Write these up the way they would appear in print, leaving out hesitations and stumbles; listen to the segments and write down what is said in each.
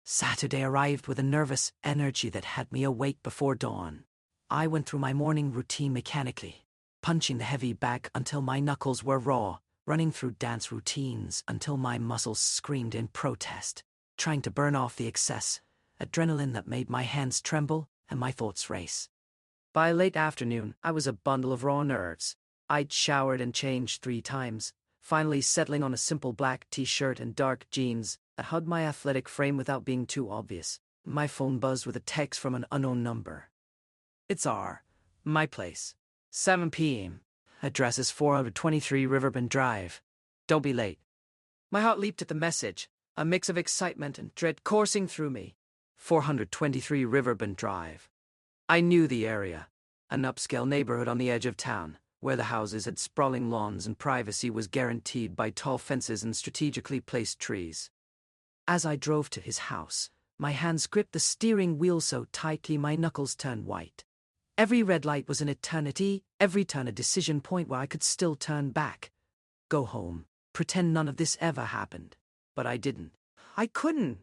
Saturday arrived with a nervous energy that had me awake before dawn. I went through my morning routine mechanically, punching the heavy bag until my knuckles were raw, running through dance routines until my muscles screamed in protest, trying to burn off the excess adrenaline that made my hands tremble and my thoughts race. By late afternoon, I was a bundle of raw nerves. I'd showered and changed 3 times, finally settling on a simple black t-shirt and dark jeans that hugged my athletic frame without being too obvious. My phone buzzed with a text from an unknown number. It's my place. 7 p.m. Address is 423 Riverbend Drive. Don't be late. My heart leaped at the message, a mix of excitement and dread coursing through me. 423 Riverbend Drive. I knew the area, an upscale neighborhood on the edge of town, where the houses had sprawling lawns and privacy was guaranteed by tall fences and strategically placed trees. As I drove to his house, my hands gripped the steering wheel so tightly my knuckles turned white. Every red light was an eternity, every turn a decision point where I could still turn back, go home, pretend none of this ever happened. But I didn't. I couldn't.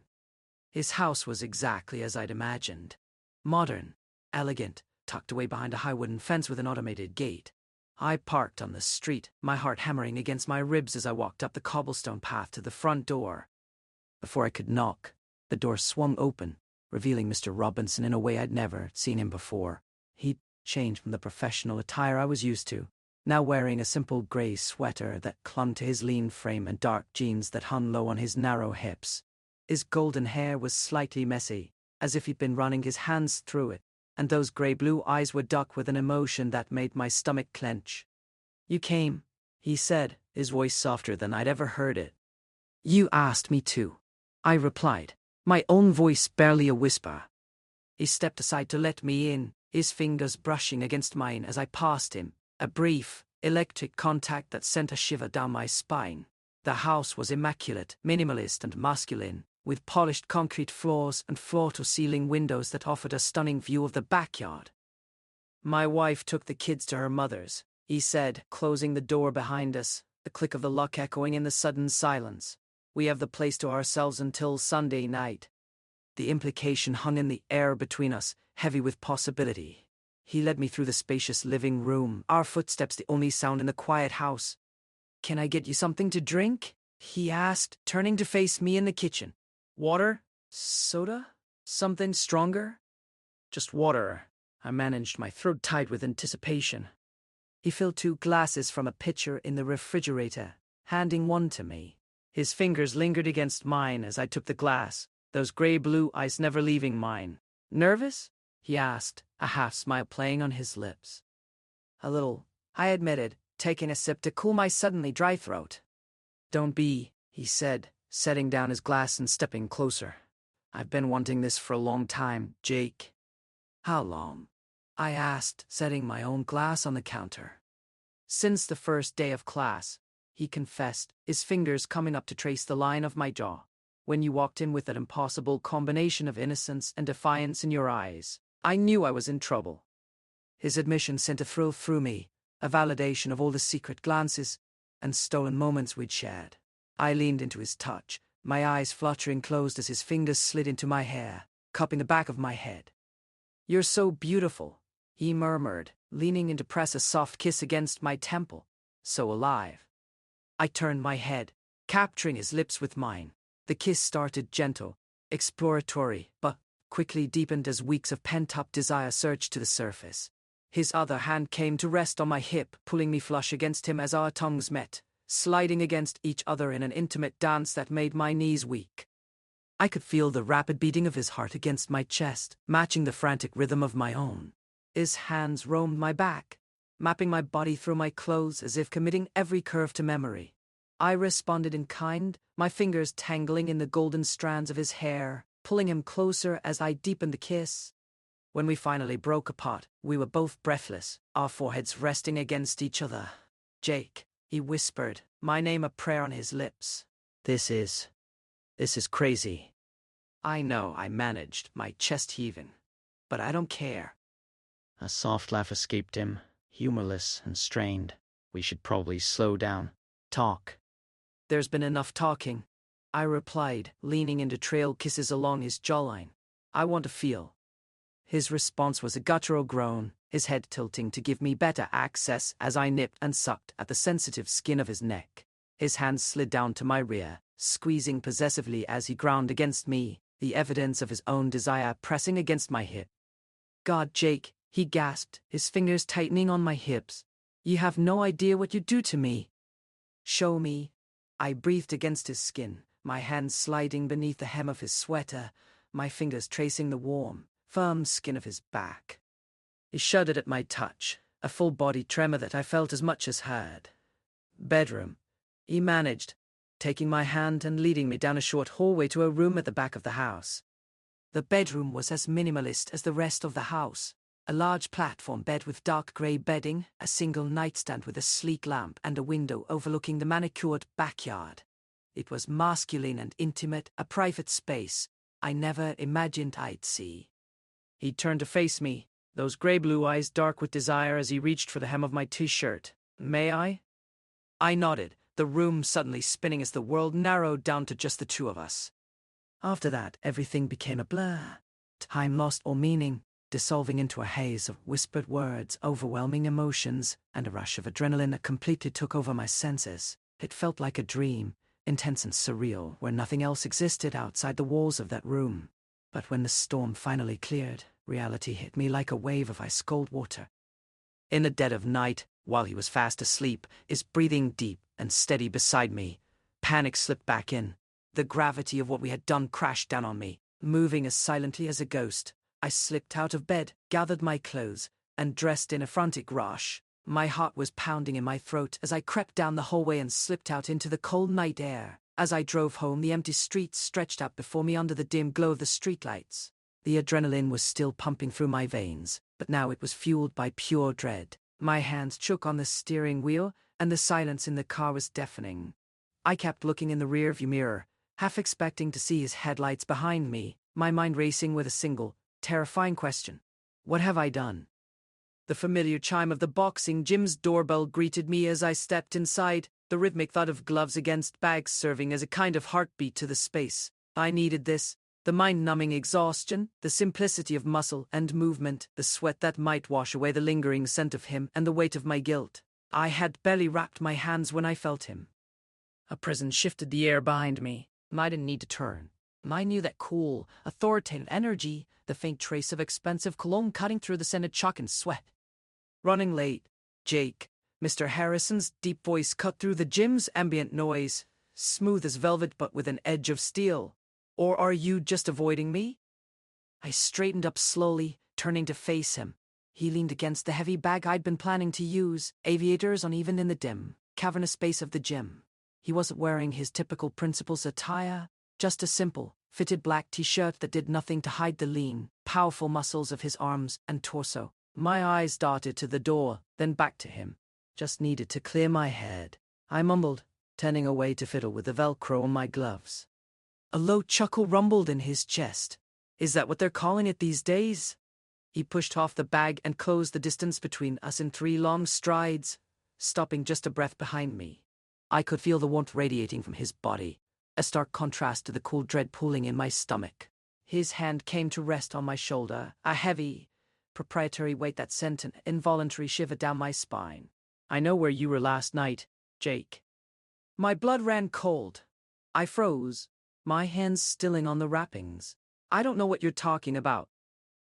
His house was exactly as I'd imagined. Modern, elegant, tucked away behind a high wooden fence with an automated gate. I parked on the street, my heart hammering against my ribs as I walked up the cobblestone path to the front door. Before I could knock, the door swung open, revealing Mr. Robinson in a way I'd never seen him before. He'd changed from the professional attire I was used to, now wearing a simple gray sweater that clung to his lean frame and dark jeans that hung low on his narrow hips. His golden hair was slightly messy, as if he'd been running his hands through it, and those gray-blue eyes were dark with an emotion that made my stomach clench. "You came," he said, his voice softer than I'd ever heard it. "You asked me to," I replied, my own voice barely a whisper. He stepped aside to let me in, his fingers brushing against mine as I passed him, a brief, electric contact that sent a shiver down my spine. The house was immaculate, minimalist and masculine, with polished concrete floors and floor-to-ceiling windows that offered a stunning view of the backyard. "My wife took the kids to her mother's," he said, closing the door behind us, the click of the lock echoing in the sudden silence. "We have the place to ourselves until Sunday night." The implication hung in the air between us, heavy with possibility. He led me through the spacious living room, our footsteps the only sound in the quiet house. "Can I get you something to drink?" he asked, turning to face me in the kitchen. "Water? Soda? Something stronger?" "Just water." I managed, my throat tight with anticipation. He filled 2 glasses from a pitcher in the refrigerator, handing one to me. His fingers lingered against mine as I took the glass, those gray-blue eyes never leaving mine. "Nervous?" he asked, a half-smile playing on his lips. "A little," I admitted, taking a sip to cool my suddenly dry throat. "Don't be," he said, setting down his glass and stepping closer. "I've been wanting this for a long time, Jake." "How long?" I asked, setting my own glass on the counter. "Since the first day of class," he confessed, his fingers coming up to trace the line of my jaw. "When you walked in with that impossible combination of innocence and defiance in your eyes, I knew I was in trouble." His admission sent a thrill through me, a validation of all the secret glances and stolen moments we'd shared. I leaned into his touch, my eyes fluttering closed as his fingers slid into my hair, cupping the back of my head. "You're so beautiful," he murmured, leaning in to press a soft kiss against my temple. "So alive." I turned my head, capturing his lips with mine. The kiss started gentle, exploratory, but quickly deepened as weeks of pent-up desire surged to the surface. His other hand came to rest on my hip, pulling me flush against him as our tongues met, sliding against each other in an intimate dance that made my knees weak. I could feel the rapid beating of his heart against my chest, matching the frantic rhythm of my own. His hands roamed my back, mapping my body through my clothes as if committing every curve to memory. I responded in kind, my fingers tangling in the golden strands of his hair, pulling him closer as I deepened the kiss. When we finally broke apart, we were both breathless, our foreheads resting against each other. "Jake," he whispered, my name a prayer on his lips. This is crazy." "I know," I managed, my chest heaving. "But I don't care." A soft laugh escaped him, humorless and strained. "We should probably slow down. Talk." "There's been enough talking." I replied, leaning into trail kisses along his jawline. I want to feel. His response was a guttural groan, his head tilting to give me better access as I nipped and sucked at the sensitive skin of his neck. His hands slid down to my rear, squeezing possessively as he ground against me, the evidence of his own desire pressing against my hip. God, Jake, he gasped, his fingers tightening on my hips. You have no idea what you do to me. Show me. I breathed against his skin, my hands sliding beneath the hem of his sweater, my fingers tracing the warm, firm skin of his back. He shuddered at my touch, a full-body tremor that I felt as much as heard. Bedroom, he managed, taking my hand and leading me down a short hallway to a room at the back of the house. The bedroom was as minimalist as the rest of the house. A large platform bed with dark grey bedding, a single nightstand with a sleek lamp and a window overlooking the manicured backyard. It was masculine and intimate, a private space I never imagined I'd see. He turned to face me, those grey-blue eyes dark with desire as he reached for the hem of my t-shirt. May I? I nodded, the room suddenly spinning as the world narrowed down to just the two of us. After that, everything became a blur. Time lost all meaning, dissolving into a haze of whispered words, overwhelming emotions, and a rush of adrenaline that completely took over my senses. It felt like a dream, intense and surreal, where nothing else existed outside the walls of that room. But when the storm finally cleared, reality hit me like a wave of ice-cold water. In the dead of night, while he was fast asleep, his breathing deep and steady beside me, panic slipped back in. The gravity of what we had done crashed down on me, moving as silently as a ghost. I slipped out of bed, gathered my clothes, and dressed in a frantic rush. My heart was pounding in my throat as I crept down the hallway and slipped out into the cold night air. As I drove home, the empty streets stretched out before me under the dim glow of the streetlights. The adrenaline was still pumping through my veins, but now it was fueled by pure dread. My hands shook on the steering wheel, and the silence in the car was deafening. I kept looking in the rearview mirror, half expecting to see his headlights behind me, my mind racing with a single, terrifying question. What have I done? The familiar chime of the boxing gym's doorbell greeted me as I stepped inside, the rhythmic thud of gloves against bags serving as a kind of heartbeat to the space. I needed this. The mind-numbing exhaustion, the simplicity of muscle and movement, the sweat that might wash away the lingering scent of him and the weight of my guilt. I had barely wrapped my hands when I felt him. A presence shifted the air behind me. I didn't need to turn. I knew that cool, authoritative energy, the faint trace of expensive cologne cutting through the scented chalk and sweat. Running late, Jake. Mr. Harrison's deep voice cut through the gym's ambient noise, smooth as velvet but with an edge of steel. Or are you just avoiding me? I straightened up slowly, turning to face him. He leaned against the heavy bag I'd been planning to use, aviators uneven in the dim, cavernous space of the gym. He wasn't wearing his typical principal's attire, just a simple, fitted black t-shirt that did nothing to hide the lean, powerful muscles of his arms and torso. My eyes darted to the door, then back to him. Just needed to clear my head. I mumbled, turning away to fiddle with the Velcro on my gloves. A low chuckle rumbled in his chest. Is that what they're calling it these days? He pushed off the bag and closed the distance between us in 3 long strides, stopping just a breath behind me. I could feel the warmth radiating from his body, a stark contrast to the cool dread pooling in my stomach. His hand came to rest on my shoulder, a heavy, proprietary weight that sent an involuntary shiver down my spine. I know where you were last night, Jake. My blood ran cold. I froze, my hands stilling on the wrappings. I don't know what you're talking about.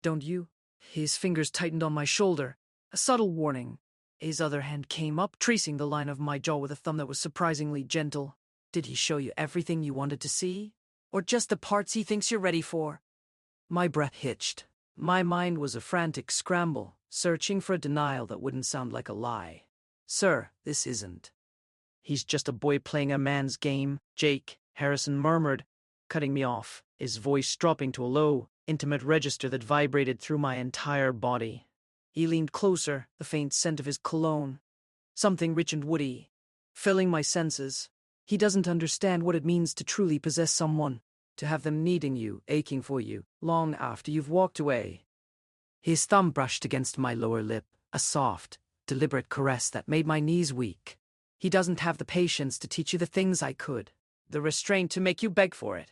Don't you? His fingers tightened on my shoulder, a subtle warning. His other hand came up, tracing the line of my jaw with a thumb that was surprisingly gentle. Did he show you everything you wanted to see? Or just the parts he thinks you're ready for? My breath hitched. My mind was a frantic scramble, searching for a denial that wouldn't sound like a lie. Sir, this isn't. He's just a boy playing a man's game, Jake, Harrison murmured, cutting me off, his voice dropping to a low, intimate register that vibrated through my entire body. He leaned closer, the faint scent of his cologne, something rich and woody, filling my senses. He doesn't understand what it means to truly possess someone, to have them needing you, aching for you, long after you've walked away. His thumb brushed against my lower lip, a soft, deliberate caress that made my knees weak. He doesn't have the patience to teach you the things I could. The restraint to make you beg for it.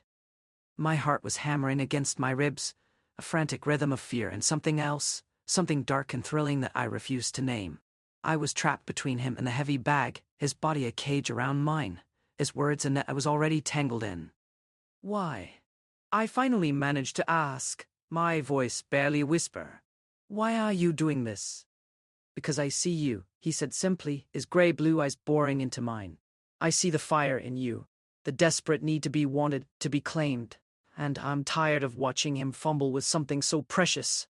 My heart was hammering against my ribs, a frantic rhythm of fear and something else, something dark and thrilling that I refused to name. I was trapped between him and the heavy bag, his body a cage around mine, his words a net I was already tangled in. Why? I finally managed to ask, my voice barely a whisper. Why are you doing this? Because I see you, he said simply, his grey-blue eyes boring into mine. I see the fire in you, the desperate need to be wanted, to be claimed, and I'm tired of watching him fumble with something so precious.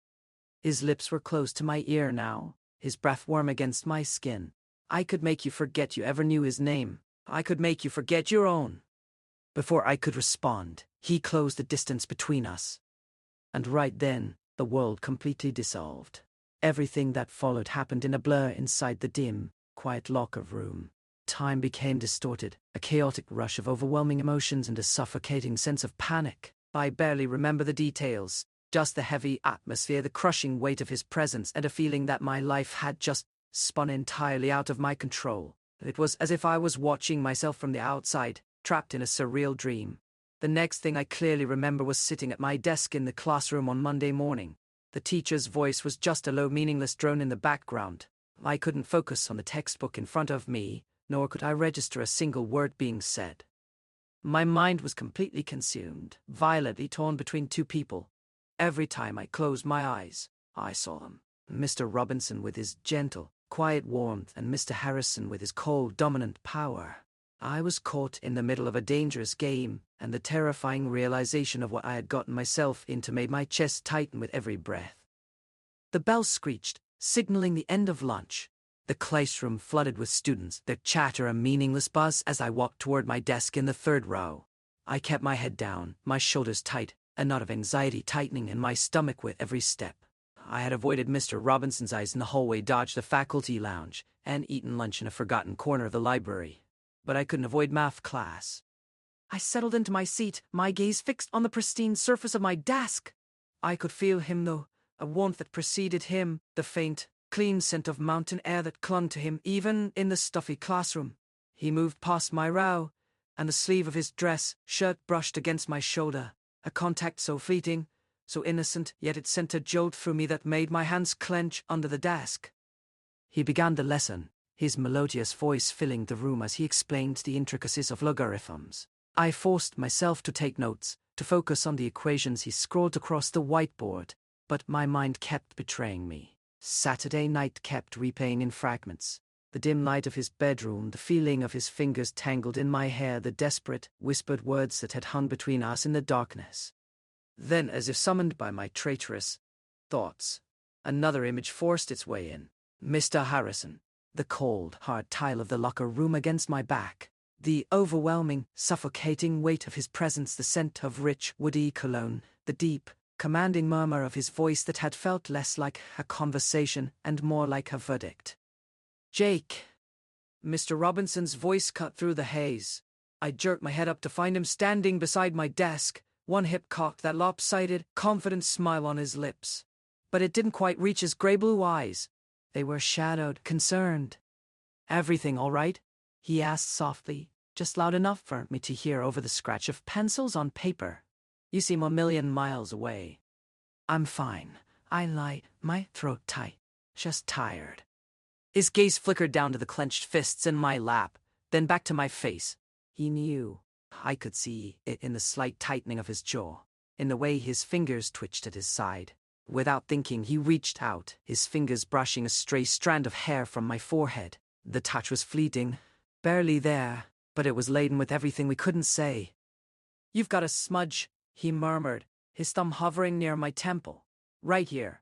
His lips were close to my ear now, his breath warm against my skin. I could make you forget you ever knew his name. I could make you forget your own. Before I could respond, he closed the distance between us. And right then, the world completely dissolved. Everything that followed happened in a blur inside the dim, quiet locker room. Time became distorted, a chaotic rush of overwhelming emotions and a suffocating sense of panic. I barely remember the details, just the heavy atmosphere, the crushing weight of his presence, and a feeling that my life had just spun entirely out of my control. It was as if I was watching myself from the outside, trapped in a surreal dream. The next thing I clearly remember was sitting at my desk in the classroom on Monday morning. The teacher's voice was just a low, meaningless drone in the background. I couldn't focus on the textbook in front of me, nor could I register a single word being said. My mind was completely consumed, violently torn between two people. Every time I closed my eyes, I saw them. Mr. Robinson with his gentle, quiet warmth, and Mr. Harrison with his cold, dominant power. I was caught in the middle of a dangerous game, and the terrifying realization of what I had gotten myself into made my chest tighten with every breath. The bell screeched, signaling the end of lunch. The classroom flooded with students, their chatter a meaningless buzz as I walked toward my desk in the third row. I kept my head down, my shoulders tight, a knot of anxiety tightening in my stomach with every step. I had avoided Mr. Robinson's eyes in the hallway, dodged the faculty lounge, and eaten lunch in a forgotten corner of the library. But I couldn't avoid math class. I settled into my seat, my gaze fixed on the pristine surface of my desk. I could feel him, though, a warmth that preceded him, the faint, clean scent of mountain air that clung to him even in the stuffy classroom. He moved past my brow, and the sleeve of his shirt brushed against my shoulder, a contact so fleeting, so innocent, yet it sent a jolt through me that made my hands clench under the desk. He began the lesson, his melodious voice filling the room as he explained the intricacies of logarithms. I forced myself to take notes, to focus on the equations he scrawled across the whiteboard, but my mind kept betraying me. Saturday night kept replaying in fragments. The dim light of his bedroom, the feeling of his fingers tangled in my hair, the desperate, whispered words that had hung between us in the darkness. Then, as if summoned by my traitorous thoughts, another image forced its way in. Mr. Harrison. The cold, hard tile of the locker room against my back. The overwhelming, suffocating weight of his presence, the scent of rich, woody cologne, the deep, commanding murmur of his voice that had felt less like a conversation and more like a verdict. Jake. Mr. Robinson's voice cut through the haze. I jerked my head up to find him standing beside my desk, one hip cocked, that lopsided, confident smile on his lips. But it didn't quite reach his grey-blue eyes. They were shadowed, concerned. "Everything all right?" he asked softly, just loud enough for me to hear over the scratch of pencils on paper. "You seem a million miles away." "I'm fine. I lie, my throat tight, just tired." His gaze flickered down to the clenched fists in my lap, then back to my face. He knew. I could see it in the slight tightening of his jaw, in the way his fingers twitched at his side. Without thinking, he reached out, his fingers brushing a stray strand of hair from my forehead. The touch was fleeting, barely there, but it was laden with everything we couldn't say. "You've got a smudge," he murmured, his thumb hovering near my temple. "Right here."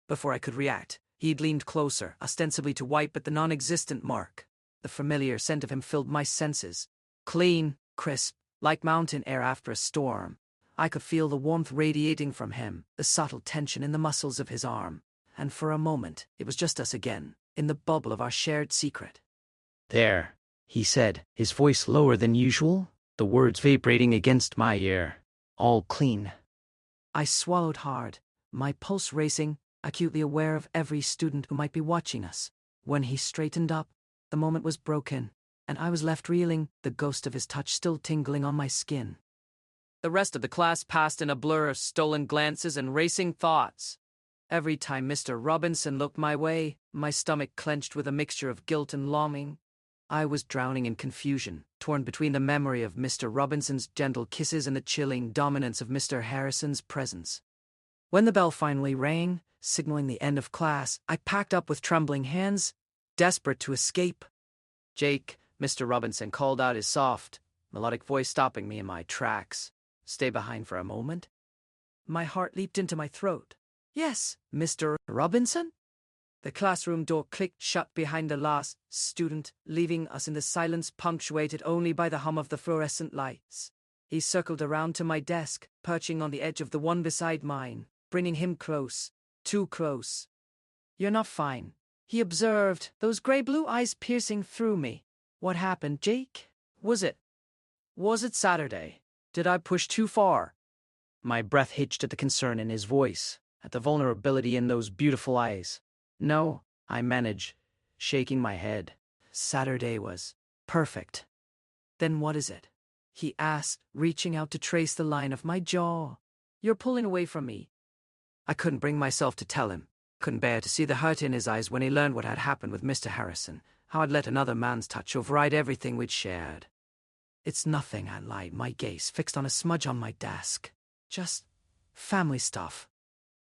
Before I could react, he'd leaned closer, ostensibly to wipe at the non-existent mark. The familiar scent of him filled my senses. Clean, crisp, like mountain air after a storm. I could feel the warmth radiating from him, the subtle tension in the muscles of his arm. And for a moment, it was just us again, in the bubble of our shared secret. "There," he said, his voice lower than usual, the words vibrating against my ear. "All clean." I swallowed hard, my pulse racing, acutely aware of every student who might be watching us. When he straightened up, the moment was broken. and I was left reeling, the ghost of his touch still tingling on my skin. The rest of the class passed in a blur of stolen glances and racing thoughts. Every time Mr. Robinson looked my way, my stomach clenched with a mixture of guilt and longing. I was drowning in confusion, torn between the memory of Mr. Robinson's gentle kisses and the chilling dominance of Mr. Harrison's presence. When the bell finally rang, signaling the end of class, I packed up with trembling hands, desperate to escape. "Jake," Mr. Robinson called out, his soft, melodic voice stopping me in my tracks. "Stay behind for a moment." My heart leaped into my throat. "Yes, Mr. Robinson?" The classroom door clicked shut behind the last student, leaving us in the silence punctuated only by the hum of the fluorescent lights. He circled around to my desk, perching on the edge of the one beside mine, bringing him close, too close. "You're not fine," he observed, those gray-blue eyes piercing through me. "What happened, Jake? Was it Saturday? Did I push too far?" My breath hitched at the concern in his voice, at the vulnerability in those beautiful eyes. "No," I managed, shaking my head. "Saturday was perfect." "Then what is it?" he asked, reaching out to trace the line of my jaw. "You're pulling away from me." I couldn't bring myself to tell him. Couldn't bear to see the hurt in his eyes when he learned what had happened with Mr. Harrison, how I'd let another man's touch override everything we'd shared. "It's nothing," I lied, my gaze fixed on a smudge on my desk. "Just family stuff."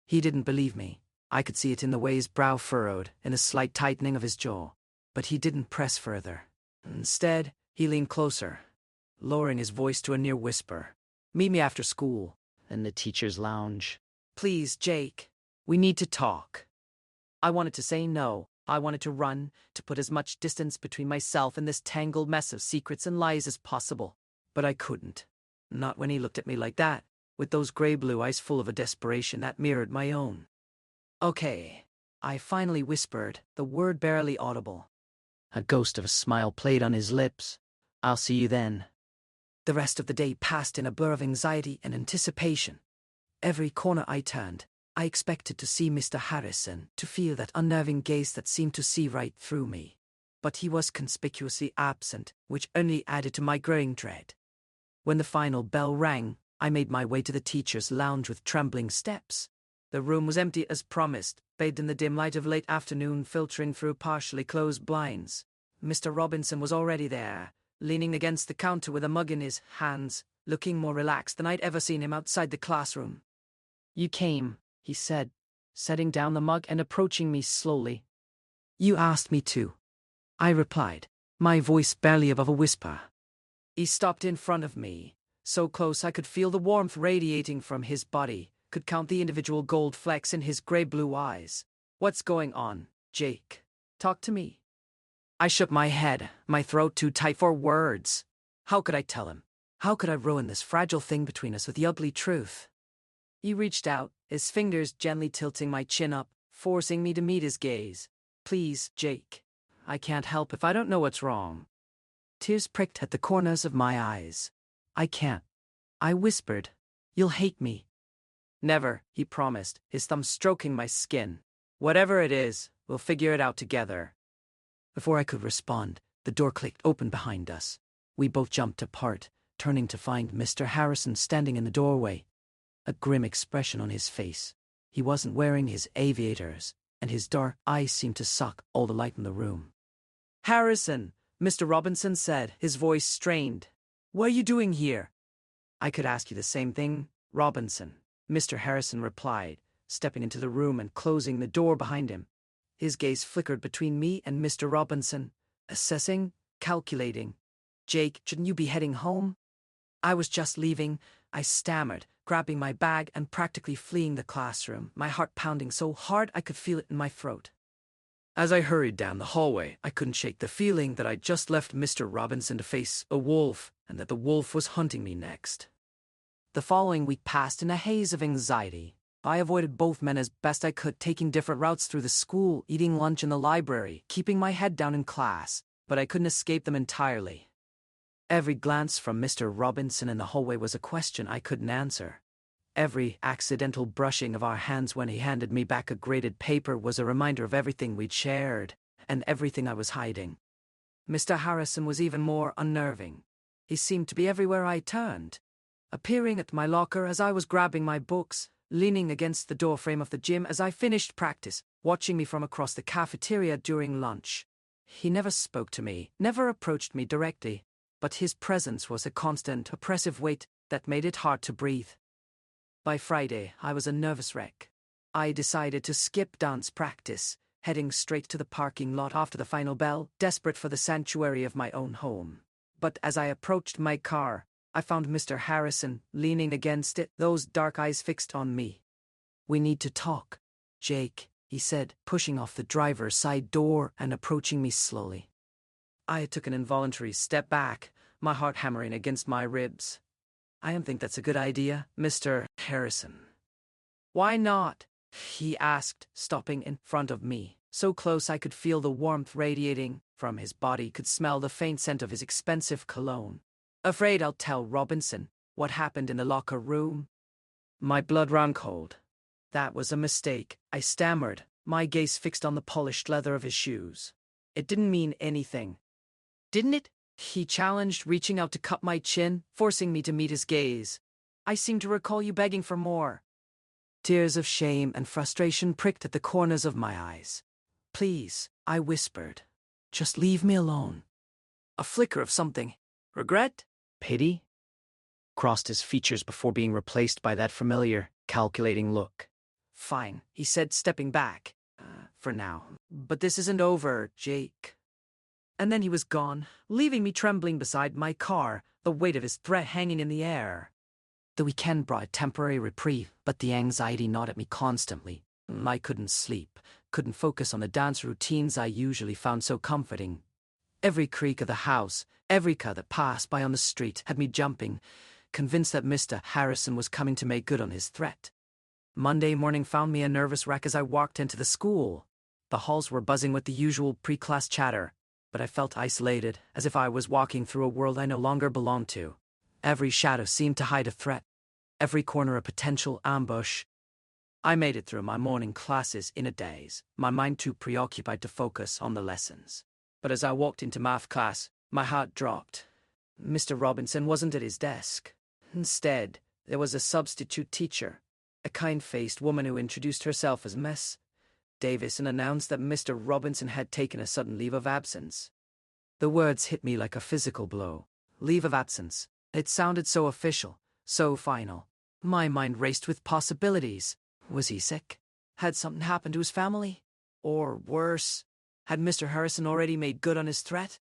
He didn't believe me. I could see it in the way his brow furrowed, in a slight tightening of his jaw. But he didn't press further. Instead, he leaned closer, lowering his voice to a near whisper. "Meet me after school, in the teacher's lounge. Please, Jake. We need to talk." I wanted to say no. I wanted to run, to put as much distance between myself and this tangled mess of secrets and lies as possible. But I couldn't. Not when he looked at me like that, with those gray-blue eyes full of a desperation that mirrored my own. "Okay," I finally whispered, the word barely audible. A ghost of a smile played on his lips. "I'll see you then." The rest of the day passed in a blur of anxiety and anticipation. Every corner I turned, I expected to see Mr. Harrison, to feel that unnerving gaze that seemed to see right through me. But he was conspicuously absent, which only added to my growing dread. When the final bell rang, I made my way to the teacher's lounge with trembling steps. The room was empty as promised, bathed in the dim light of late afternoon filtering through partially closed blinds. Mr. Robinson was already there, leaning against the counter with a mug in his hands, looking more relaxed than I'd ever seen him outside the classroom. "You came," he said, setting down the mug and approaching me slowly. "You asked me to," I replied, my voice barely above a whisper. He stopped in front of me, so close I could feel the warmth radiating from his body, could count the individual gold flecks in his gray-blue eyes. "What's going on, Jake? Talk to me." I shook my head, my throat too tight for words. How could I tell him? How could I ruin this fragile thing between us with the ugly truth? He reached out, his fingers gently tilting my chin up, forcing me to meet his gaze. "Please, Jake. I can't help if I don't know what's wrong." Tears pricked at the corners of my eyes. "I can't," I whispered. "You'll hate me." "Never," he promised, his thumb stroking my skin. "Whatever it is, we'll figure it out together." Before I could respond, the door clicked open behind us. We both jumped apart, turning to find Mr. Harrison standing in the doorway, a grim expression on his face. He wasn't wearing his aviators, and his dark eyes seemed to suck all the light in the room. "Harrison," Mr. Robinson said, his voice strained. "What are you doing here?" "I could ask you the same thing, Robinson," Mr. Harrison replied, stepping into the room and closing the door behind him. His gaze flickered between me and Mr. Robinson, assessing, calculating. "Jake, shouldn't you be heading home?" "I was just leaving," I stammered, grabbing my bag and practically fleeing the classroom, my heart pounding so hard I could feel it in my throat. As I hurried down the hallway, I couldn't shake the feeling that I'd just left Mr. Robinson to face a wolf, and that the wolf was hunting me next. The following week passed in a haze of anxiety. I avoided both men as best I could, taking different routes through the school, eating lunch in the library, keeping my head down in class, but I couldn't escape them entirely. Every glance from Mr. Robinson in the hallway was a question I couldn't answer. Every accidental brushing of our hands when he handed me back a graded paper was a reminder of everything we'd shared, and everything I was hiding. Mr. Harrison was even more unnerving. He seemed to be everywhere I turned, appearing at my locker as I was grabbing my books, leaning against the doorframe of the gym as I finished practice, watching me from across the cafeteria during lunch. He never spoke to me, never approached me directly, but his presence was a constant, oppressive weight that made it hard to breathe. By Friday, I was a nervous wreck. I decided to skip dance practice, heading straight to the parking lot after the final bell, desperate for the sanctuary of my own home. But as I approached my car, I found Mr. Harrison leaning against it, those dark eyes fixed on me. "We need to talk, Jake," he said, pushing off the driver's side door and approaching me slowly. I took an involuntary step back, my heart hammering against my ribs. "I don't think that's a good idea, Mr. Harrison." "Why not?" he asked, stopping in front of me, so close I could feel the warmth radiating from his body, could smell the faint scent of his expensive cologne. "Afraid I'll tell Robinson what happened in the locker room." My blood ran cold. "That was a mistake," I stammered, my gaze fixed on the polished leather of his shoes. "It didn't mean anything." "Didn't it?" he challenged, reaching out to cup my chin, forcing me to meet his gaze. "I seem to recall you begging for more." Tears of shame and frustration pricked at the corners of my eyes. "Please," I whispered. "Just leave me alone." A flicker of something. Regret? Pity? Crossed his features before being replaced by that familiar, calculating look. "Fine," he said, stepping back. For now. "But this isn't over, Jake." And then he was gone, leaving me trembling beside my car, the weight of his threat hanging in the air. The weekend brought a temporary reprieve, but the anxiety gnawed at me constantly. I couldn't sleep, couldn't focus on the dance routines I usually found so comforting. Every creak of the house, every car that passed by on the street had me jumping, convinced that Mr. Harrison was coming to make good on his threat. Monday morning found me a nervous wreck as I walked into the school. The halls were buzzing with the usual pre-class chatter, but I felt isolated, as if I was walking through a world I no longer belonged to. Every shadow seemed to hide a threat, every corner a potential ambush. I made it through my morning classes in a daze, my mind too preoccupied to focus on the lessons. But as I walked into math class, my heart dropped. Mr. Robinson wasn't at his desk. Instead, there was a substitute teacher, a kind-faced woman who introduced herself as Miss Davis and announced that Mr. Robinson had taken a sudden leave of absence. The words hit me like a physical blow. Leave of absence. It sounded so official, so final. My mind raced with possibilities. Was he sick? Had something happened to his family? Or worse, had Mr. Harrison already made good on his threat?